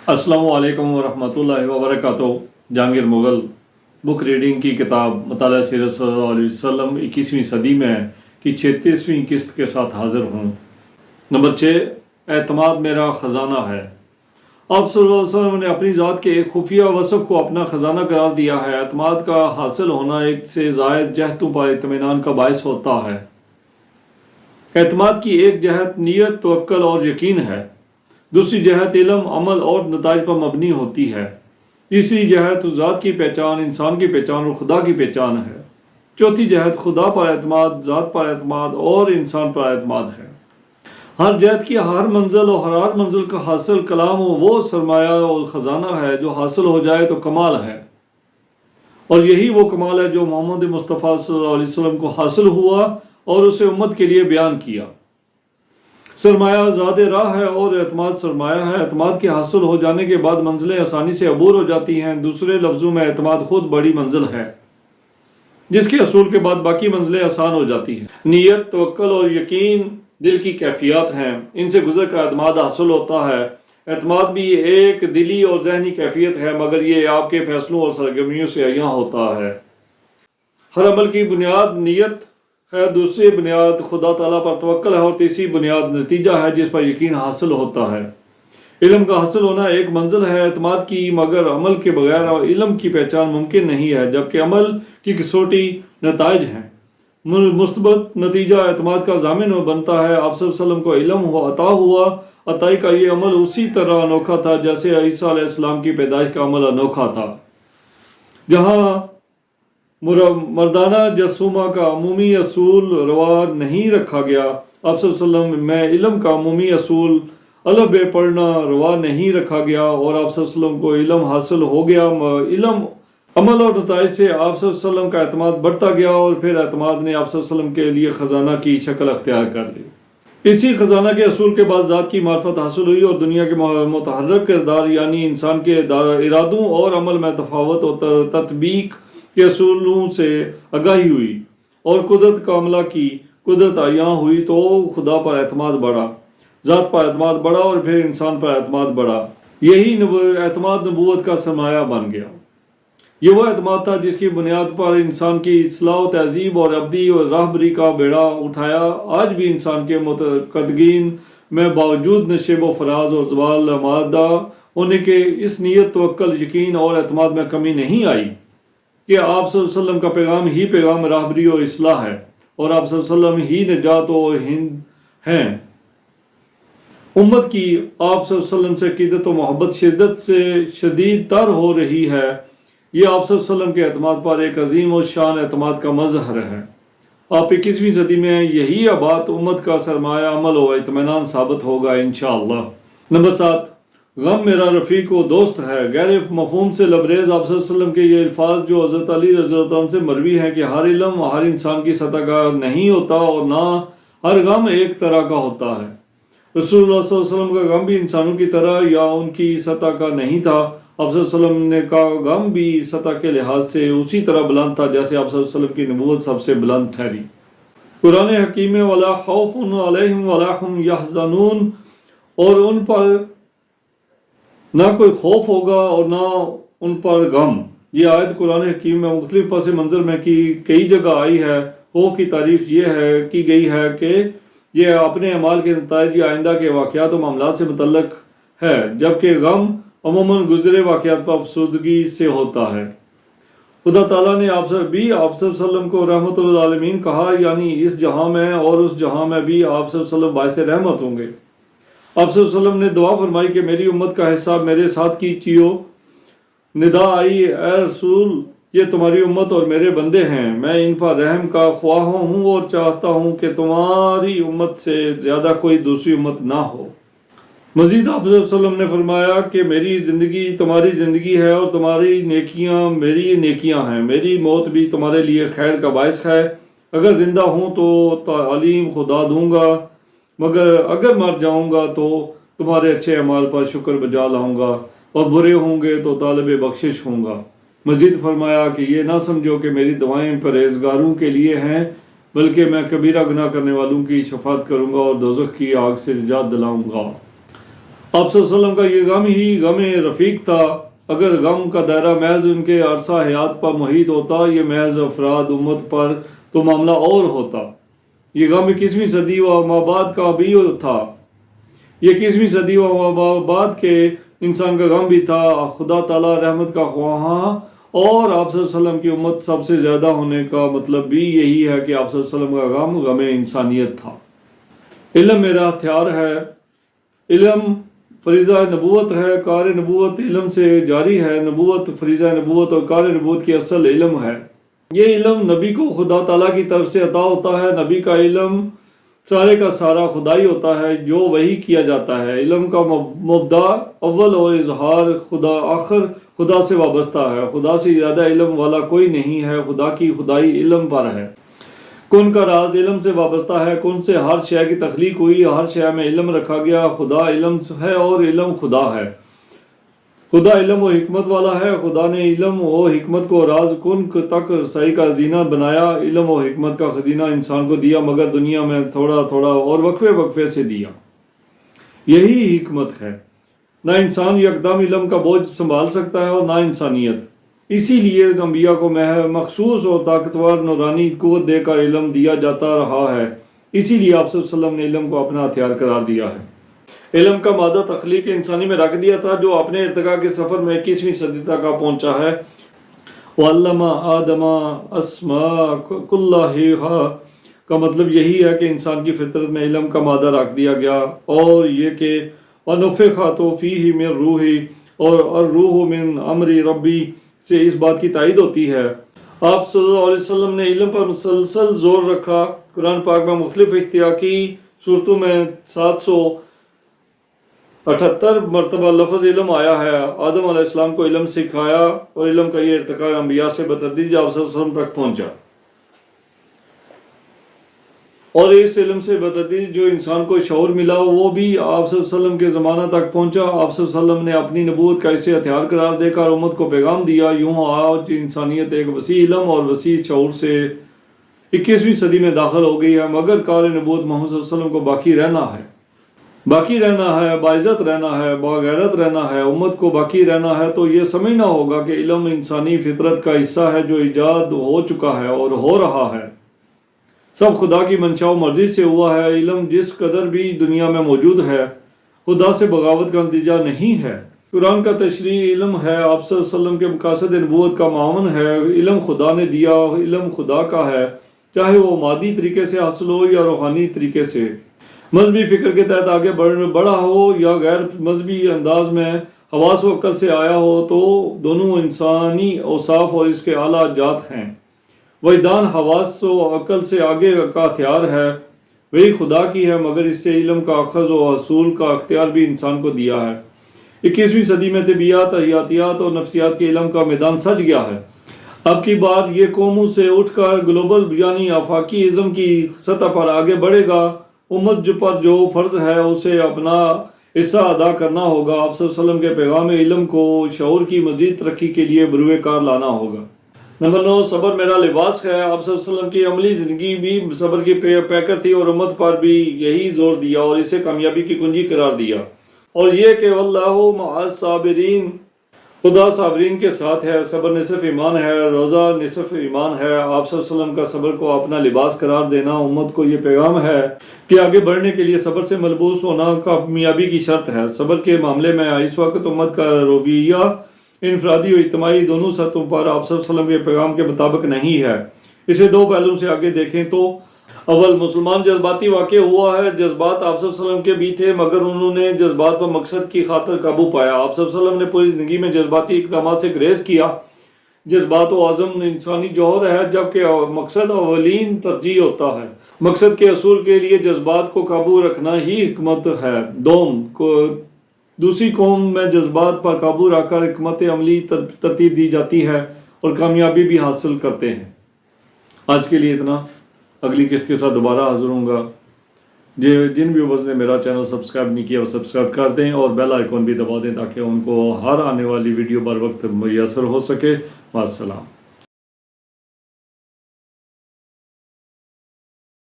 अस्सलामु अलैकुम वरहमतुल्लाहि वबरकातुहू। जहांगीर मुगल बुक रीडिंग की किताब मुताला सीरत सल्लल्लाहु अलैहि वसल्लम 21वीं सदी में की 36वीं किस्त के साथ हाजिर हूँ। नंबर 6, एतमाद मेरा ख़जाना है। आप सल्लल्लाहु अलैहि वसल्लम ने अपनी ज़ात के एक खुफिया वसफ़ को अपना ख़जाना करार दिया है। एतमाद का हासिल होना एक से ज़ायद जहतों पर इत्मीनान का बायस होता है। एतमाद की एक जहत नीयत, तवक्कुल और यकीन है। दूसरी जहत इल्म, अमल और नताइज पर मबनी होती है। तीसरी जहत ज़ात की पहचान, इंसान की पहचान और खुदा की पहचान है। चौथी जहत खुदा पर एतमाद, ज़ात पर एतमाद और इंसान पर एतमाद है। हर जहत की हर मंजिल और हर मंजिल का हासिल कलाम वो सरमाया और ख़जाना है जो हासिल हो जाए तो कमाल है। और यही वो कमाल है जो मोहम्मद मुस्तफ़ा सल्लल्लाहु अलैहि वसल्लम को हासिल हुआ और उसे उम्मत के लिए बयान किया। सरमाया ज़ाद राह है और एतमाद सरमाया है। एतमाद के हासिल हो जाने के बाद मंजिलें आसानी से अबूर हो जाती हैं। दूसरे लफ्ज़ों में एतमाद खुद बड़ी मंजिल है जिसके असूल के बाद बाकी मंजिलें आसान हो जाती हैं। नीयत, तवक्कुल और यकीन दिल की कैफियत हैं। इनसे गुजर कर एतमाद हासिल होता है। एतमाद भी एक दिली और जहनी कैफियत है, मगर ये आपके फैसलों और सरगर्मियों से अय्यां होता है। हर अमल की बुनियाद नीयत है, दूसरी बुनियाद खुदा ताला पर तवक्कुल है और तीसरी बुनियाद नतीजा है जिस पर यकीन हासिल होता है। इल्म का हासिल होना एक मंजिल है एतमाद की, मगर अमल के बगैर इल्म की पहचान मुमकिन नहीं है, जबकि अमल की कसौटी नताइज हैं। मुस्तबत नतीजा एतमाद का ज़ामिन बनता है। आप सल्लल्लाहु अलैहि वसल्लम को इल्म अता हुआ। अताई का ये अमल उसी तरह अनोखा था जैसे ईसा अलैहिस्सलाम की पैदाइश का अमल अनोखा था। जहाँ मर्दाना जसूमा का अमूमी असूल रवा नहीं रखा गया, आप सल्लल्लाहु अलैहि वसल्लम में इल्म का अमूमी असूल अलग पढ़ना रवा नहीं रखा गया और आप सल्लल्लाहु अलैहि वसल्लम को इल्म हासिल हो गया। इल्म, अमल और नताइज से आप सल्लल्लाहु अलैहि वसल्लम का एतमाद बढ़ता गया और फिर एतमाद ने आप सल्लल्लाहु अलैहि वसल्लम के लिए ख़जाना की शक्ल अख्तियार कर ली। इसी ख़जाना के असूल के बाद ज़ात की मार्फत हासिल हुई और दुनिया के मुतहर्रिक किरदार यानी इंसान के इरादों और अमल में तफावत और तत्बीक के असूलों से आगाही हुई और कुदरत कामला की कुदरत अयां हुई तो खुदा पर एतमाद बढ़ा, ज़ात पर एतमाद बढ़ा और फिर इंसान पर एतमाद बढ़ा। यही एतमाद नबूवत का सरमाया बन गया। ये वह एतमाद था जिसकी बुनियाद पर इंसान की इस्लाह, तहजीब और अब्दी और राहबरी का बेड़ा उठाया। आज भी इंसान के मुतकदगीन में बावजूद नशेब व फराज और ज़वाल मादा होने के इस नीयत, तवक्कुल, यकीन और एतमाद में कमी नहीं आई कि आप सल्लल्लाहु अलैहि वसल्लम का पैगाम ही पैगाम राहबरी और इस्लाह है और आप सल्लल्लाहु अलैहि वसल्लम ही निजात और हिंद हैं। उम्मत की आप सल्लल्लाहु अलैहि वसल्लम से अक़ीदत और मोहब्बत शिद्दत से शदीद तर हो रही है। ये आप सल्लल्लाहु अलैहि वसल्लम के एतमाद पर एक अजीम और शान एतमाद का मज़हर है। आप 21वीं सदी में यही बात उम्मत का सरमाया, अमल और इत्मीनान साबित होगा इंशाअल्लाह। नंबर 7, गम मेरा रफ़ीक व दोस्त है। गैर मफ़हूम से लबरेज़ आप सल्लल्लाहु अलैहि वसल्लम के ये अल्फाज जो हज़रत अली रज़ियल्लाहु अन्हु से मरवी हैं कि हर इल्म हर इंसान की सतह का नहीं होता और ना हर गम एक तरह का होता है। रसूलुल्लाह सल्लल्लाहु अलैहि वसल्लम का गम भी इंसानों की तरह या उनकी सतह का नहीं था। आप सल्लल्लाहु अलैहि वसल्लम ने का गम भी सतह के लिहाज से उसी तरह बुलंद था जैसे आप सल्लल्लाहु अलैहि वसल्लम की नबूवत सबसे बुलंद ठहरी। कुरान हकीम में वला खौफुन अलैहिम वला हुम यहज़नून, और उन पर ना कोई खौफ होगा और ना उन पर गम। ये आयत कुरान हकीम में मुख्तलिफ पस मंज़र में की कई जगह आई है। खौफ की तारीफ ये है की गई है कि ये अपने अमाल के नताइज या आइंदा के वाक़यात और मामलात से मुतल्लक है, जबकि गम अमूमन गुज़रे वाक़यात पर अफसुदगी से होता है। खुदा ताला ने आप सल्लल्लाहु अलैहि वसल्लम को रहमतुल आलमीन कहा, यानी इस जहां में और उस जहां में भी आप सल्लल्लाहु अलैहि वसल्लम बाइस रहमत होंगे। आप सल्लल्लाहु अलैहि वसल्लम ने दुआ फरमाई कि मेरी उम्मत का हिसाब मेरे साथ कीजियो। निदा आई, ए रसूल, ये तुम्हारी उम्मत और मेरे बंदे हैं, मैं इन पर रहम का ख्वाह हूँ और चाहता हूँ कि तुम्हारी उम्मत से ज़्यादा कोई दूसरी उम्मत ना हो। मज़ीद आप सल्लल्लाहु अलैहि वसल्लम ने फरमाया कि मेरी ज़िंदगी तुम्हारी ज़िंदगी है और तुम्हारी नेकियां मेरी नेकियां हैं। मेरी मौत भी तुम्हारे लिए खैर का बायस है। अगर ज़िंदा हूँ तो तालीम खुदा दूँगा, मगर अगर मर जाऊँगा तो तुम्हारे अच्छे अमाल पर शुक्र बजा लाऊँगा और बुरे होंगे तो तालिब बख्शिश होऊंगा। मज़ीद फरमाया कि ये ना समझो कि मेरी दुआएं परहेज़गारों के लिए हैं, बल्कि मैं कबीरा गुनाह करने वालों की शफात करूँगा और दोज़ख की आग से निजात दिलाऊँगा। آپ صلی اللہ علیہ وسلم کا یہ غم ہی غم رفیق تھا۔ اگر غم کا دائرہ محض ان کے عرصہ حیات پر محیط ہوتا، یہ محض افراد امت پر، تو معاملہ اور ہوتا۔ یہ غم 21ویں صدی و مابعد کا بھی تھا۔ یہ 21ویں صدی و مابعد کے انسان کا غم بھی تھا۔ خدا تعالیٰ رحمت کا خواہاں اور آپ صلی اللہ علیہ وسلم کی امت سب سے زیادہ ہونے کا مطلب بھی یہی ہے کہ آپ صلی اللہ علیہ وسلم کا غم غم انسانیت تھا۔ علم میرا ہتھیار ہے، علم فریضہ نبوت ہے، کار نبوت علم سے جاری ہے۔ نبوت فریضہ نبوت اور کار نبوت کی اصل علم ہے۔ یہ علم نبی کو خدا تعالیٰ کی طرف سے عطا ہوتا ہے۔ نبی کا علم سارے کا سارا خدائی ہوتا ہے جو وہی کیا جاتا ہے۔ علم کا مبدا اول اور اظہار خدا آخر خدا سے وابستہ ہے۔ خدا سے زیادہ علم والا کوئی نہیں ہے۔ خدا کی خدائی علم پر ہے۔ کن کا راز علم سے وابستہ ہے۔ کن سے ہر شے کی تخلیق ہوئی، ہر شے میں علم رکھا گیا۔ خدا علم ہے اور علم خدا ہے۔ خدا علم و حکمت والا ہے۔ خدا نے علم و حکمت کو راز کن تک رسائی کا خزینہ بنایا۔ علم و حکمت کا خزینہ انسان کو دیا، مگر دنیا میں تھوڑا تھوڑا اور وقفے وقفے سے دیا۔ یہی حکمت ہے۔ نہ انسان یکدم علم کا بوجھ سنبھال سکتا ہے اور نہ انسانیت۔ اسی لیے انبیاء کو مخصوص اور طاقتور نورانی قوت دے کر علم دیا جاتا رہا ہے۔ اسی لیے آپ صلی اللہ علیہ وسلم نے علم کو اپنا ہتھیار قرار دیا ہے۔ علم کا مادہ تخلیق انسانی میں رکھ دیا تھا، جو اپنے ارتقاء کے سفر میں 21ویں صدی تک پہنچا ہے۔ وَعَلَّمَ آدَمَ أَسْمَاءَ كُلَّهَا کا مطلب یہی ہے کہ انسان کی فطرت میں علم کا مادہ رکھ دیا گیا، اور یہ کہ وَنُفِخَ فِيهِ مِن رُوحِهِ اور الروح من امر ربی سے اس بات کی تائید ہوتی ہے۔ آپ صلی اللہ علیہ وسلم نے علم پر مسلسل زور رکھا۔ قرآن پاک میں مختلف احتیاطی صورتوں میں 778 مرتبہ لفظ علم آیا ہے۔ آدم علیہ السلام کو علم سکھایا اور علم کا یہ ارتقاء انبیاء سے بتدریج آپ صلی اللہ علیہ وسلم تک پہنچا، اور اس علم سے بتدریج جو انسان کو شعور ملا وہ بھی آپ صلی اللہ علیہ وسلم کے زمانہ تک پہنچا۔ آپ صلی اللہ علیہ وسلم نے اپنی نبوت کا اسے ہتھیار قرار دے کر امت کو پیغام دیا۔ یوں آج انسانیت ایک وسیع علم اور وسیع شعور سے 21ویں صدی میں داخل ہو گئی ہے، مگر کار نبوت محمد صلی اللہ علیہ وسلم کو باقی رہنا ہے، باعزت رہنا ہے، باغیرت رہنا ہے۔ امت کو باقی رہنا ہے تو یہ سمجھنا ہوگا کہ علم انسانی فطرت کا حصہ ہے جو ایجاد ہو چکا ہے اور ہو رہا ہے۔ سب خدا کی منشا و مرضی سے ہوا ہے۔ علم جس قدر بھی دنیا میں موجود ہے، خدا سے بغاوت کا نتیجہ نہیں ہے۔ قرآن کا تشریح علم ہے، آپ صلی اللہ علیہ وسلم کے مقاصد نبوت کا معاون ہے۔ علم خدا نے دیا، علم خدا کا ہے، چاہے وہ مادی طریقے سے حاصل ہو یا روحانی طریقے سے، مذہبی فکر کے تحت آگے بڑھا ہو یا غیر مذہبی انداز میں حواس و عقل سے آیا ہو، تو دونوں انسانی اوصاف اور اس کے اعلیٰ جات ہیں۔ وجدان حواس و عقل سے آگے کا ہتھیار ہے، وہی خدا کی ہے، مگر اس سے علم کا اخذ و حصول کا اختیار بھی انسان کو دیا ہے۔ 21ویں صدی میں طبیعیات، حیاتیات اور نفسیات کے علم کا میدان سج گیا ہے۔ اب کی بار یہ قوموں سے اٹھ کر گلوبل یعنی آفاقی ازم کی سطح پر آگے بڑھے گا۔ امت پر جو فرض ہے اسے اپنا حصہ ادا کرنا ہوگا۔ آپ صلی اللہ علیہ وسلم کے پیغام علم کو شعور کی مزید ترقی کے لیے بروئے کار لانا ہوگا۔ نمبر 9، صبر میرا لباس ہے۔ آپ صلی اللہ علیہ وسلم کی عملی زندگی بھی صبر کی پیکر تھی، اور امت پر بھی یہی زور دیا اور اسے کامیابی کی کنجی قرار دیا، اور یہ کہ واللہ مع الصابرین، خدا صابرین کے ساتھ ہے۔ صبر نصف ایمان ہے، روزہ نصف ایمان ہے۔ آپ صلی اللہ علیہ وسلم کا صبر کو اپنا لباس قرار دینا امت کو یہ پیغام ہے کہ آگے بڑھنے کے لیے صبر سے ملبوس ہونا کامیابی کی شرط ہے۔ صبر کے معاملے میں اس وقت امت کا رویہ انفرادی و اجتماعی دونوں سطحوں پر آپ صلی اللہ علیہ وسلم کے پیغام کے مطابق نہیں ہے۔ اسے دو پہلوؤں سے آگے دیکھیں تو اول، مسلمان جذباتی واقع ہوا ہے۔ جذبات آپ صلی اللہ علیہ وسلم کے بھی تھے، مگر انہوں نے جذبات پر مقصد کی خاطر قابو پایا۔ آپ صلی اللہ علیہ وسلم نے پوری زندگی میں جذباتی اقدامات سے گریز کیا۔ جذبات و عزم انسانی جوہر ہے، جبکہ مقصد اولین ترجیح ہوتا ہے۔ مقصد کے حصول کے لیے جذبات کو قابو رکھنا ہی حکمت ہے۔ دوسری قوم میں جذبات پر قابو رکھ کر حکمت عملی ترتیب دی جاتی ہے اور کامیابی بھی حاصل کرتے ہیں۔ آج کے لیے اتنا، اگلی قسط کے ساتھ دوبارہ حاضر ہوں گا۔ جن ویورز نے میرا چینل سبسکرائب نہیں کیا وہ سبسکرائب کر دیں اور بیل آئیکن بھی دبا دیں تاکہ ان کو ہر آنے والی ویڈیو بر وقت میسر ہو سکے۔ والسلام۔